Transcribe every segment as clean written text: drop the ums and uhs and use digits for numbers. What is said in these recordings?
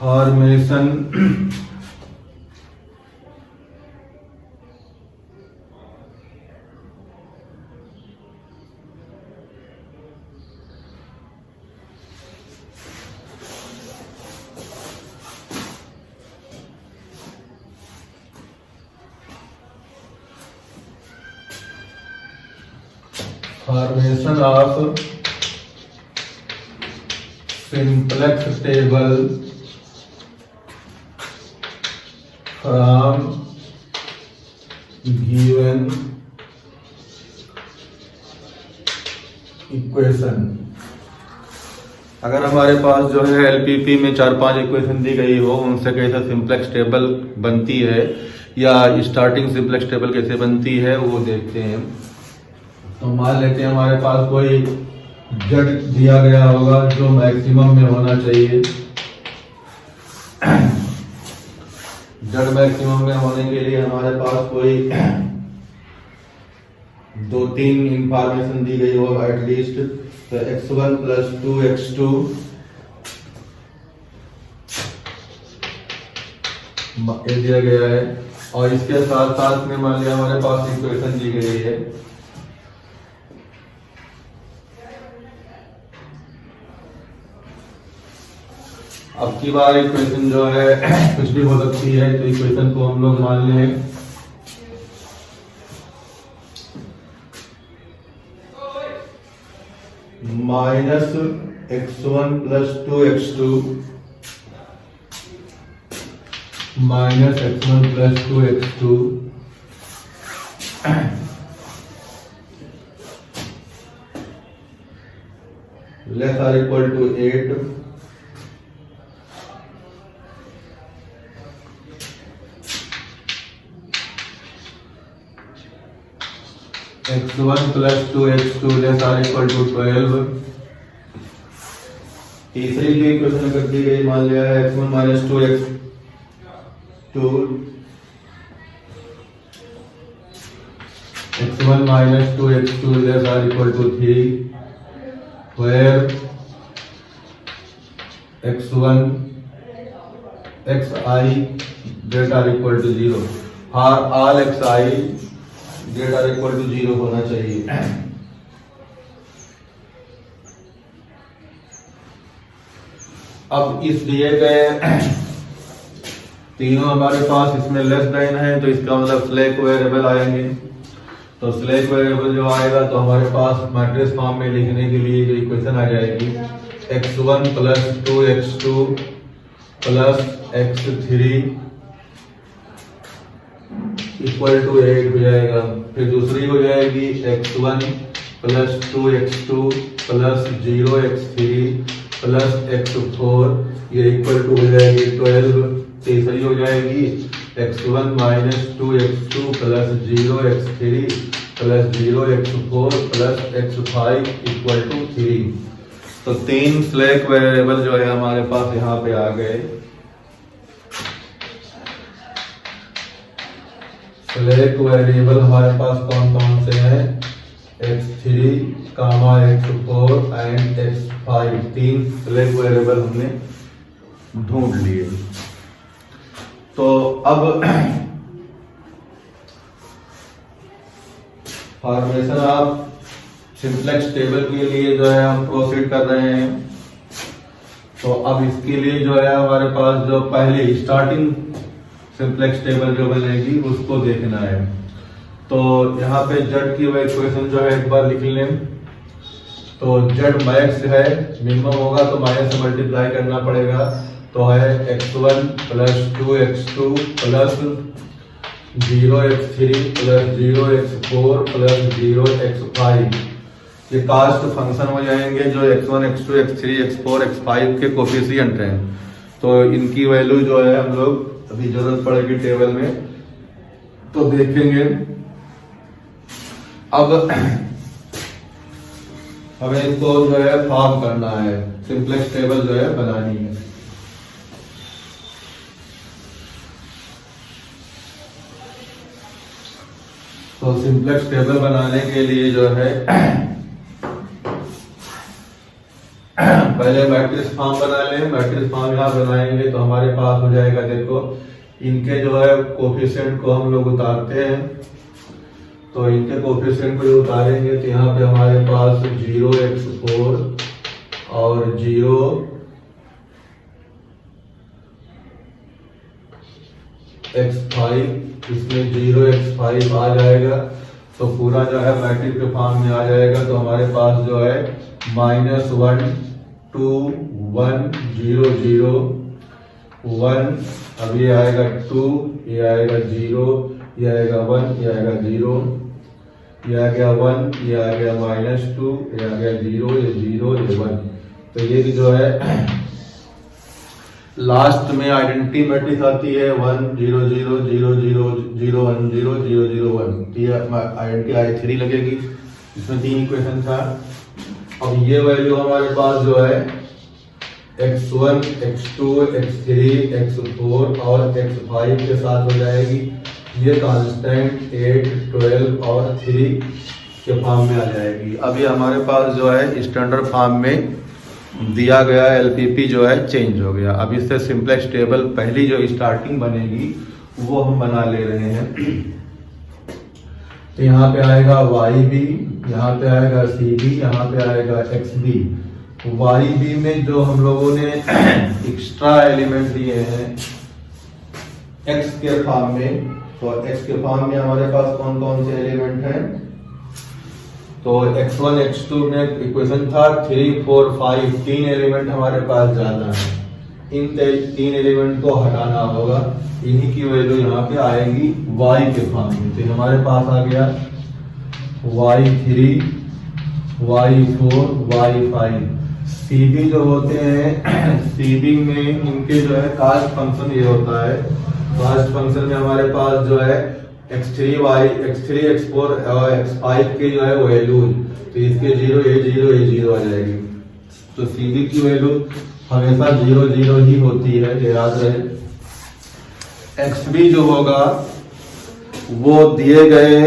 Formation of simplex table from given equation. अगर हमारे पास जो है एलपीपी में 4-5 इक्वेशन दी गई हो, उनसे कैसे सिंप्लेक्स टेबल बनती है या स्टार्टिंग सिंप्लेक्स टेबल कैसे बनती है वो देखते हैं। तो मान लेते हैं हमारे पास कोई जेड दिया गया होगा जो मैक्सिमम में होना चाहिए। जेड मैक्सिमम में होने के लिए हमारे पास कोई 2-3 इंफॉर्मेशन दी गई होगा एटलीस्ट। तो x1 + 2x2 ये दिया गया है, और इसके साथ साथ में मान लिया हमारे पास इक्वेशन दी गई है अब की बार इक्वेशन जो है कुछ भी हो सकती है, तो इक्वेशन को हम लोग मान लें -x1 + 2x2 -x1 + 2x2 less or equal to 8 x1 + 2x2 less or equal to 12। तीसरी जो इक्वेशन कर दी गई मान लिया है x1 - 2x2 x1 - 2x2 less or equal to 3 where x1 xi greater or equal to 0 for all xi greater or equal to 0 होना चाहिए। अब इस दिए गए तीनों हमारे पास इसमें लेस देन है, तो इसका मतलब स्लैक वेरिएबल आएंगे। तो स्लैक वेरिएबल जो आएगा तो हमारे पास मैट्रिक्स फॉर्म में लिखने के लिए जो इक्वेशन आ जाएगी x1 + 2x2 + x3 = 8 हो जाएगा। फिर दूसरी हो जाएगी x1 + 2x2 + 0x3 + x4 ये इक्वल टू हो जाएगी 12। तीसरी हो जाएगी x1 - 2x2 + 0x3 + 0x4 + x5 = 3। तो 3 स्लैक वेरिएबल जो है हमारे पास यहाँ पे आ गए। स्लैक वेरिएबल हमारे पास कौन कौन से हैं x3, x4 and x5। 3 slack variable हमने ढूंढ लिए। तो अब फॉर्मेशन ऑफ सिंप्लेक्स टेबल के लिए जो है हम प्रोसीड कर रहे हैं। तो अब इसके लिए जो है हमारे पास जो पहले स्टार्टिंग सिंप्लेक्स टेबल जो बनेगी उसको देखना है। तो यहाँ पे जेड की वह इक्वेशन जो है एक बार लिख लें। तो जेड मैक्स है, मिनिमम होगा तो माइनस से मल्टीप्लाई करना पड़ेगा। तो है x1 + 2x2 + 0x3 + 0x4 + 0x5। ये कास्ट फंक्शन हो जाएंगे जो x1 x2 x3 x4 x5 के कोफिशिएंट हैं। तो इनकी वैल्यू जो है हम लोग अभी जरूरत पड़ेगी टेबल में तो देखेंगे। अब हमें इनको जो है फॉर्म करना है, सिंप्लेक्स टेबल जो है बनानी है। तो सिंप्लेक्स टेबल बनाने के लिए जो है पहले मैट्रिक्स फॉर्म बना लें। मैट्रिक्स फॉर्म यहाँ बनाएंगे तो हमारे पास हो जाएगा, देखो इनके जो है कोफिशिएंट को हम लोग उतारते हैं। तो इनके कोफिशिएंट को जो उतारेंगे तो यहाँ पे हमारे पास 0x4 और 0x5, इसमें 0x5 आ जाएगा। तो पूरा जो है मैट्रिक्स के फॉर्म में आ जाएगा। तो हमारे पास जो है -1 2 1 0 0 1, अब ये आएगा 2, ये आएगा 0, ये आएगा 1, ये आएगा 0, ये आ गया 1, ये आ गया -2, ये आ गया 0, ये 0, ये 1। तो ये जो है लास्ट में आइडेंटिटी मैट्रिक्स आती है 1 0 0 0 0 0 1 0 0 0 1। ये आइडेंटिटी I3 लगेगी, इसमें 3 इक्वेशन था। अब ये वैल्यू हमारे पास जो है x1 x2 x3 x4 और x5 के साथ हो जाएगी। ये कांस्टेंट 8 12 और 3 के फॉर्म में आ जाएगी। अब ये हमारे पास जो है स्टैंडर्ड फॉर्म में दिया गया LPP जो है चेंज हो गया। अब इससे सिंपलेक्स टेबल पहली जो स्टार्टिंग बनेगी वो हम बना ले रहे हैं। तो यहाँ पे आएगा YB, यहाँ पे आएगा CB, यहाँ पे आएगा XB। YB में जो हम लोगों ने एक्स्ट्रा एलिमेंट दिए हैं X के फॉर्म में, तो X के फॉर्म में हमारे पास कौन कौन से एलिमेंट हैं? तो x1 x2 में इक्वेशन था 3 4 5, 3 एलिमेंट हमारे पास ज्यादा है। इन 3 एलिमेंट को हटाना होगा, इन्हीं की वैल्यू यहाँ पे आएगी y के फॉर्म में। तो हमारे पास आ गया y3 y4 y5। CB जो होते हैं CB में इनके जो है कास्ट फंक्शन ये होता है। कास्ट फंक्शन में हमारे पास जो है x3 x4 और x5 के जो है वैल्यूज, तो इसके 0 ये 0 ये 0 आ जाएगी। तो CB की वैल्यू हमेशा 0 0 ही होती है, ये याद रहे। XB जो होगा वो दिए गए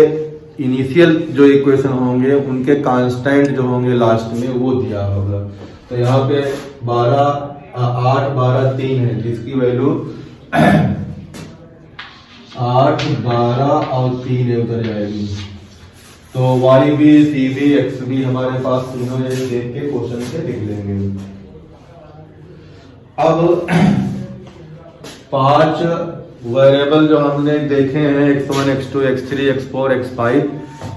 इनिशियल जो इक्वेशन होंगे उनके कांस्टेंट जो होंगे लास्ट में वो दिया होगा। तो यहाँ पे 8 12 3 है, जिसकी वैल्यू 8 12 और 3 उतर जाएगी। तो YB CB XB हमारे पास तीनों देख के क्वेश्चन से लिख लेंगे। अब 5 वेरिएबल जो हमने देखे हैं x1 x2 x3 x4 x5,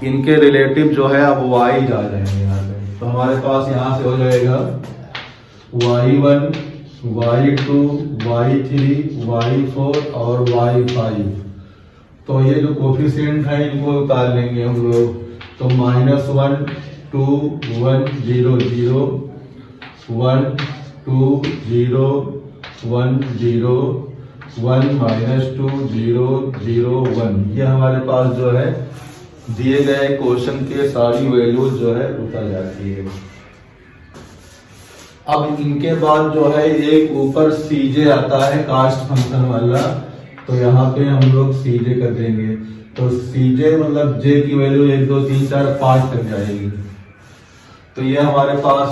इनके रिलेटिव जो है अब y जा जाएंगे यहाँ पे। तो हमारे पास यहाँ से हो जाएगा y1 y2 y3 y4 और y5। तो ये जो कोफिशिएंट है इनको उतार लेंगे हम लोग। तो -1 2 1 0 0 1 2 0 1 0 1 -2 0 0 1। ये हमारे पास जो है दिए गए क्वेश्चन के सारी वैल्यूज जो है उतर जाती है। अब इनके बाद जो है एक ऊपर CJ आता है कास्ट फंक्शन वाला, तो यहाँ पे हम लोग CJ कर देंगे। तो CJ मतलब J की वैल्यू 1 2 3 4 5 तक जाएगी। तो ये हमारे पास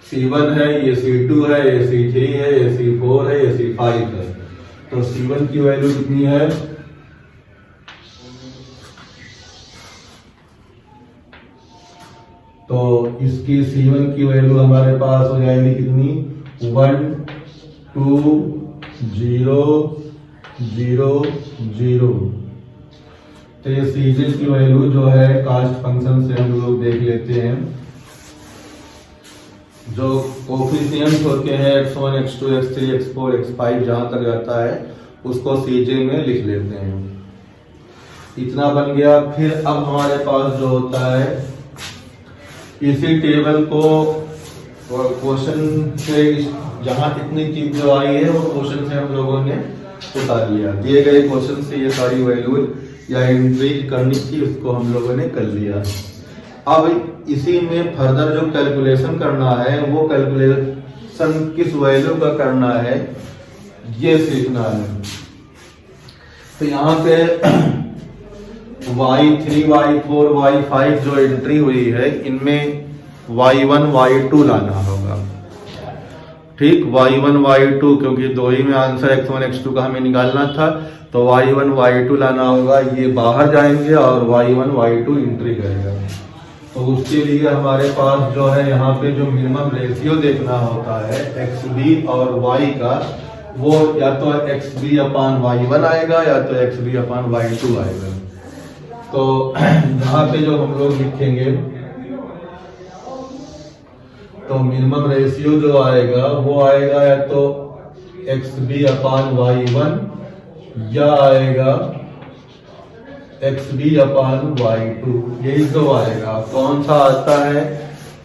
C1 है, ये C2 है, ये C3 है, ये C4 है, ये C5 है। तो C1 की वैल्यू कितनी है? तो इसकी C1 की वैल्यू हमारे पास हो जाएगी कितनी? 1 2 0 0 0। तो ये CJ की वैल्यू जो है कास्ट फंक्शन से हम लोग देख लेते हैं। जो कोफिशिएंट्स होते हैं x1 x2 x3 x4 x5 जहां तक जाता है उसको CJ में लिख लेते हैं। इतना बन गया। फिर अब हमारे पास जो होता है इसी टेबल को क्वेश्चन से जहां इतनी चीज जो आई है वो क्वेश्चन से हम लोगों ने उतार लिया। दिए गए क्वेश्चन से ये सारी वैल्यू या एंट्री करनी थी उसको हम लोगों ने कर लिया। अब इसी में फर्दर जो कैलकुलेशन करना है वो कैलकुलेशन किस वैल्यू का करना है ये सीखना है। तो यहाँ पे y3 y4 y5 जो एंट्री हुई है इनमें y1 y2 लाना होगा। ठीक y1 y2, क्योंकि दो ही में आंसर x1 x2 का हमें निकालना था, तो y1 y2 लाना होगा। ये बाहर जाएंगे और y1 y2 एंट्री करेगा। तो उसके लिए हमारे पास जो है यहाँ पे जो मिनिमम रेशियो देखना होता है xb और y का, वो या तो xb अपान y1 आएगा या तो xb अपान y2 आएगा। तो यहाँ पे जो हम लोग लिखेंगे, तो मिनिमम रेशियो जो आएगा वो आएगा या तो xb अपान y1 या आएगा xb अपान y2, यही जो आएगा। कौन सा आता है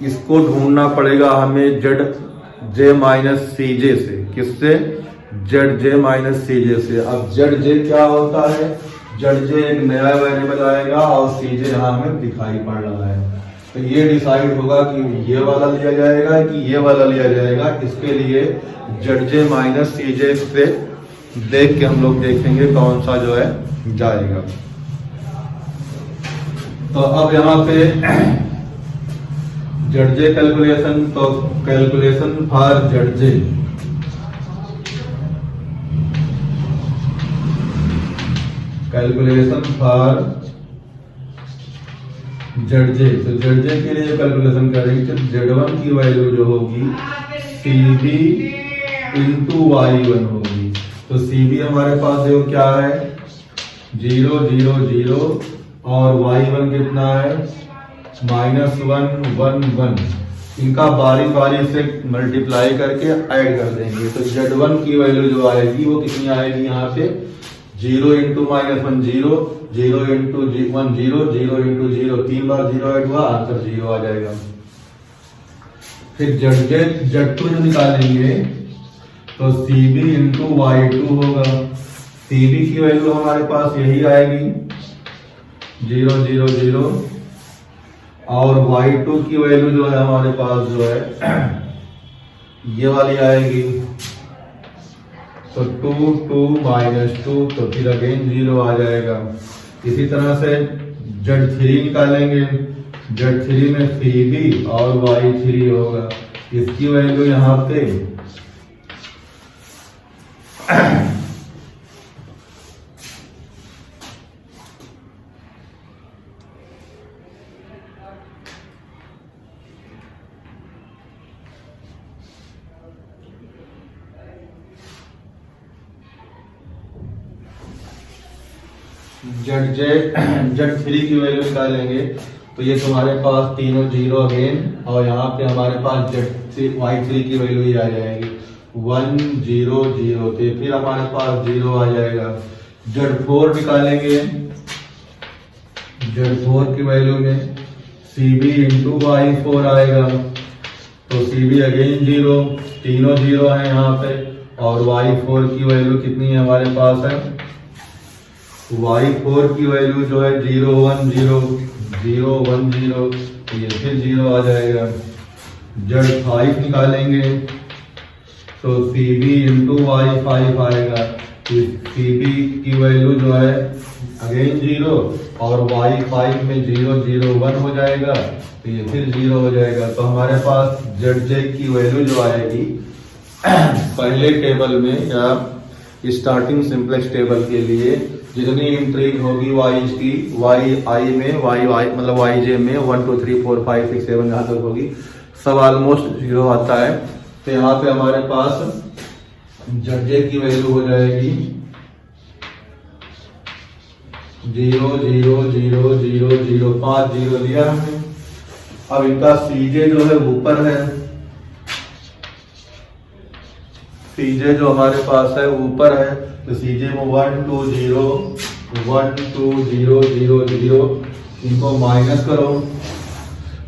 इसको ढूंढना पड़ेगा हमें zj माइनस cj से। किससे? zj माइनस cj से। अब zj क्या होता है? zj एक नया वेरिएबल आएगा और cj यहाँ हमें दिखाई पड़ रहा है, तो ये डिसाइड होगा कि ये वाला लिया जाएगा कि ये वाला लिया जाएगा। इसके लिए zj माइनस cj से देख के हम लोग देखेंगे कौन सा जो है जाएगा। तो अब यहाँ पे zj कैलकुलेशन, तो calculation for zj, calculation for zj। तो zj के लिए कैलकुलेशन करेंगे तो z1 की वैल्यू जो होगी cb इंटू y1 होगी। तो cb हमारे पास देखो क्या है 0 0 0 और y1 कितना है -1 1 1। इनका बारी बारी से मल्टीप्लाई करके ऐड कर देंगे। तो z1 की वैल्यू जो आएगी वो कितनी आएगी यहाँ पे 0 इंटू -1 0, 0 इंटू 1 0, 0 इंटू 0, 3 बार 0 ऐड हुआ, आंसर 0 आ जाएगा। फिर z2 जो निकालेंगे तो cb इंटू y2 होगा। cb की वैल्यू हमारे पास यही आएगी 0 0 0 और y2 की वैल्यू जो है हमारे पास जो है ये वाली आएगी, तो 2 2 -2, तो फिर अगेन 0 आ जाएगा। इसी तरह से z3 निकालेंगे, z3 में cb और y3 होगा। इसकी वैल्यू यहाँ पे z3 की वैल्यू निकालेंगे तो ये तुम्हारे पास तीनों 0 अगेन, और यहाँ पे हमारे पास y3 की वैल्यू ही आ जाएगी 1 0 0, तो फिर हमारे पास 0 आ जाएगा। z4 निकालेंगे, z4 की वैल्यू में cb इंटू y4 आएगा, तो cb अगेन 0, तीनों 0 है यहाँ पे, और y4 की वैल्यू कितनी है हमारे पास है y4 की वैल्यू जो है 0 1 0 0 1 0, तो ये फिर 0 आ जाएगा। z5 निकालेंगे तो cb इंटू y5 आएगा, तो cb की वैल्यू जो है अगेन 0 और y5 में 0 0 1 हो जाएगा, तो ये फिर 0 हो जाएगा। तो हमारे पास zj की वैल्यू जो आएगी पहले टेबल में या स्टार्टिंग सिंपलेक्स टेबल के लिए जितनी एंट्री होगी y की y में y मतलब yj में 1 2 3 4 5 6 7 यहाँ तक होगी, सब ऑलमोस्ट 0 आता है। तो यहाँ पे हमारे पास zj की वैल्यू हो जाएगी 0 0 0 0 0, 5 0 लिया हमने। अब इनका cj जो है ऊपर है, cj जो हमारे पास है ऊपर है, तो cj में 1 2 0 1 2 0 0 0, इनको माइनस करो।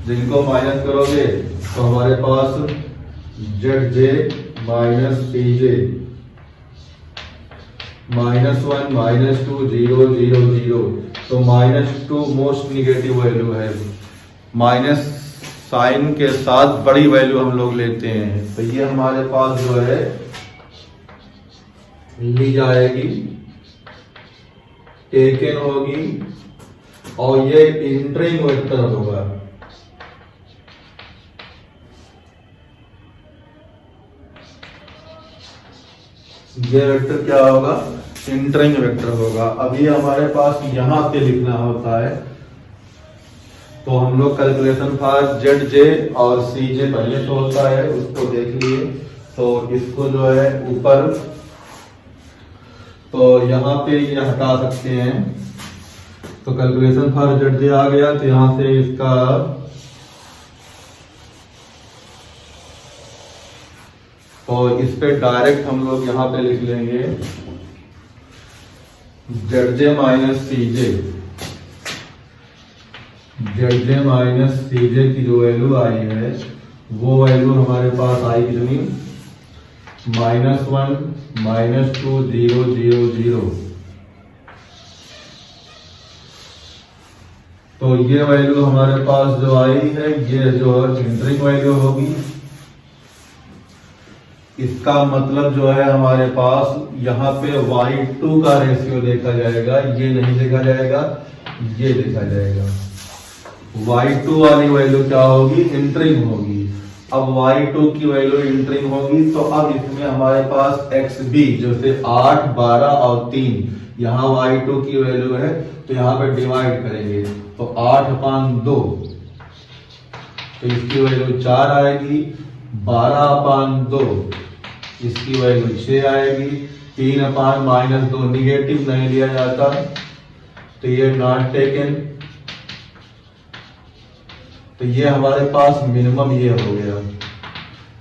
जिनको माइनस करोगे तो हमारे पास zj माइनस cj -1 -2 0 0 0, तो -2 मोस्ट निगेटिव वैल्यू है, माइनस साइन के साथ बड़ी वैल्यू हम लोग लेते हैं। तो ये हमारे पास जो है ली जाएगी, टेकन होगी, और ये इंटरिंग वेक्टर होगा। ये वेक्टर क्या होगा, इंटरिंग वेक्टर होगा। अभी हमारे पास यहाँ पे लिखना होता है, तो हम लोग कैलकुलेशन फॉर जेड जे और सी जे पहले तो होता है, उसको देख लिए। तो इसको जो है ऊपर, तो यहाँ पे ये हटा सकते हैं, तो कैलकुलेशन फॉर जेड जे आ गया, तो यहाँ से इसका तो इस पे डायरेक्ट हम लोग यहाँ पे लिख लेंगे जेड जे माइनस सी जे, जेड जे माइनस सी जे की जो वैल्यू आई है वो वैल्यू हमारे पास आई कितनी, -1 -2 0 0 0। तो ये वैल्यू हमारे पास जो आई है ये जो इंटरिंग वैल्यू होगी। इसका मतलब जो है हमारे पास यहाँ पे y2 का रेशियो देखा जाएगा, ये नहीं देखा जाएगा, ये देखा जाएगा। y2 वाली वैल्यू क्या होगी, इंटरिंग होगी। अब y2 की वैल्यू इंटरिंग होगी, तो अब इसमें हमारे पास xb जैसे 8 12 और 3, यहाँ y2 की वैल्यू है, तो यहाँ पे डिवाइड करेंगे, तो 8/2, तो इसकी वैल्यू 4 आएगी। 12/2 इसकी वैल्यू 6 आएगी। 3/-2 निगेटिव नहीं लिया जाता, तो ये नॉट टेकन। तो ये हमारे पास मिनिमम ये हो गया।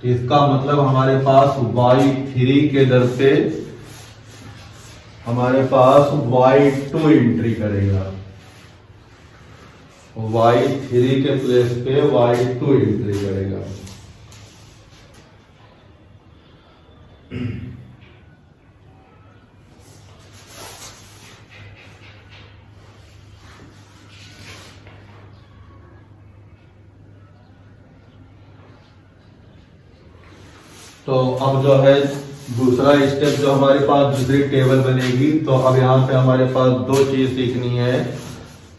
तो इसका मतलब हमारे पास y3 के दर पे हमारे पास y2 एंट्री करेगा, y3 के प्लेस पे y2 एंट्री करेगा। तो अब जो है दूसरा स्टेप, जो हमारे पास दूसरी टेबल बनेगी, तो अब यहाँ पे हमारे पास दो चीज सीखनी है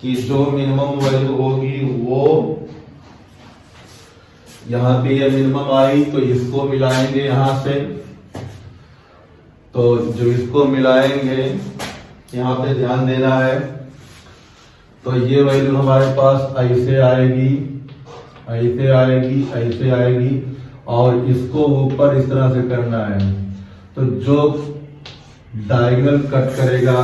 कि जो मिनिमम वैल्यू होगी वो यहाँ पे ये मिनिमम आई, तो इसको मिलाएंगे यहाँ से, तो जो इसको मिलाएंगे यहाँ पे ध्यान देना है, तो ये वैल्यू हमारे पास ऐसे आएगी, ऐसे आएगी, ऐसे आएगी, और इसको ऊपर इस तरह से करना है। तो जो डायगोनल कट करेगा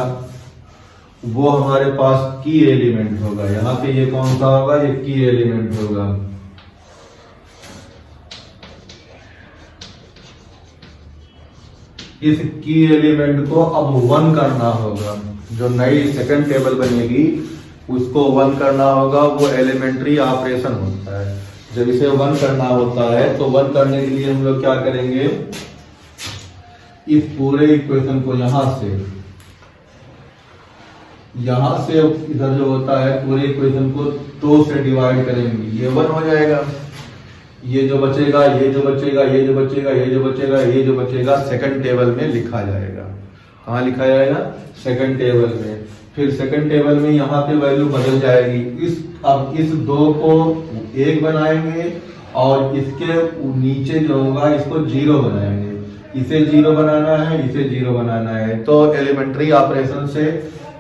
वो हमारे पास की एलिमेंट होगा। यहाँ पे ये कौन सा होगा, ये की एलिमेंट होगा। इस की एलिमेंट को अब 1 करना होगा। जो नई सेकंड टेबल बनेगी उसको 1 करना होगा। वो एलिमेंट्री ऑपरेशन होता है। जब इसे 1 करना होता है तो 1 करने के लिए हम लोग क्या करेंगे, इस पूरे इक्वेशन को यहां से इधर जो होता है पूरे इक्वेशन को 2 से डिवाइड करेंगे, ये 1 हो जाएगा। ये जो बचेगा, ये जो बचेगा, ये जो बचेगा, ये जो बचेगा, ये जो बचेगा सेकंड टेबल में लिखा जाएगा। कहाँ लिखा जाएगा, सेकंड टेबल में। फिर सेकंड टेबल में यहाँ पे वैल्यू बदल जाएगी। अब इस 2 को 1 बनाएंगे और इसके नीचे जो होगा इसको 0 बनाएंगे। इसे 0 बनाना है, इसे 0 बनाना है। तो एलिमेंट्री ऑपरेशन से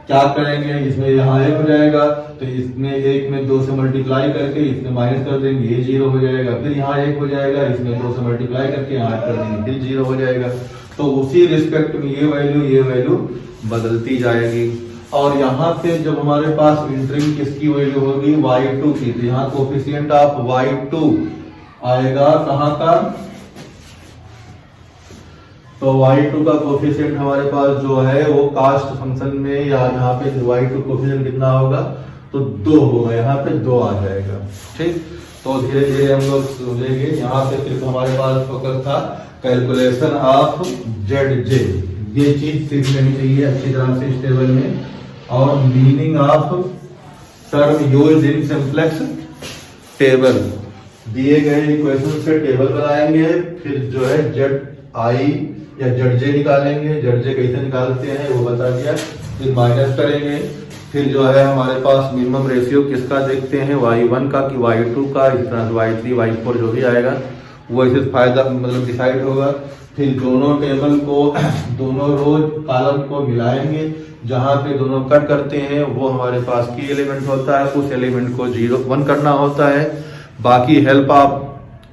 क्या करेंगे, इसमें यहाँ 1 हो जाएगा, तो इसमें 1 में 2 से मल्टीप्लाई करके इसमें माइनस कर देंगे, ये 0 हो जाएगा। फिर यहाँ 1 हो जाएगा, इसमें 2 से मल्टीप्लाई करके यहाँ कर देंगे, फिर 0 हो जाएगा। तो उसी रिस्पेक्ट में ये वैल्यू बदलती जाएगी। और यहाँ पे जब हमारे पास इंटरिंग किसकी वैल्यू होगी, y2 की, तो यहाँ कोफिशिएंट ऑफ y2 आएगा कहाँ का, तो y2 का कोफिशिएंट हमारे पास जो है वो कास्ट फंक्शन में, या यहाँ पे y2 कोफिशिएंट कितना होगा, तो 2 होगा, यहाँ पे 2 आ जाएगा। ठीक, तो धीरे धीरे हम लोग समझेंगे। यहाँ पे सिर्फ हमारे पास फोकस था कैलकुलेशन ऑफ जेड जे, ये चीज सीख लेनी चाहिए अच्छी तरह से इस टेबल में। और meaning of term used in simplex table, दिए गए इक्वेशन से टेबल बनाएंगे, फिर जो है जेड आई या जेड जे निकालेंगे। जेड जे कैसे निकालते हैं वो बता दिया। फिर माइनस करेंगे, फिर जो है हमारे पास मिनिमम रेशियो किसका देखते हैं, y1 का कि y2 का, इस तरह से y3 y4 जो भी आएगा वो ऐसे फायदा मतलब डिसाइड होगा। फिर दोनों टेबल को दोनों रोज कॉलम को मिलाएंगे, जहां पे दोनों कट करते हैं वो हमारे पास की एलिमेंट होता है, उस एलिमेंट को 1 करना होता है। बाकी हेल्प आप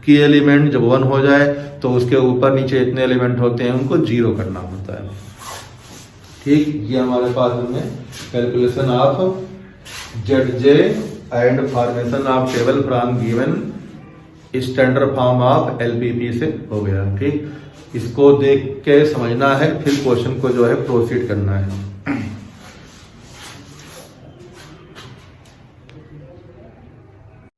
की एलिमेंट जब 1 हो जाए तो उसके ऊपर नीचे इतने एलिमेंट होते हैं उनको 0 करना होता है। ठीक, ये हमारे पास में calculation of ZJ and formation of table from given standard form of LPP से हो गया। ठीक, इसको देख के समझना है, फिर क्वेश्चन को जो है प्रोसीड करना है।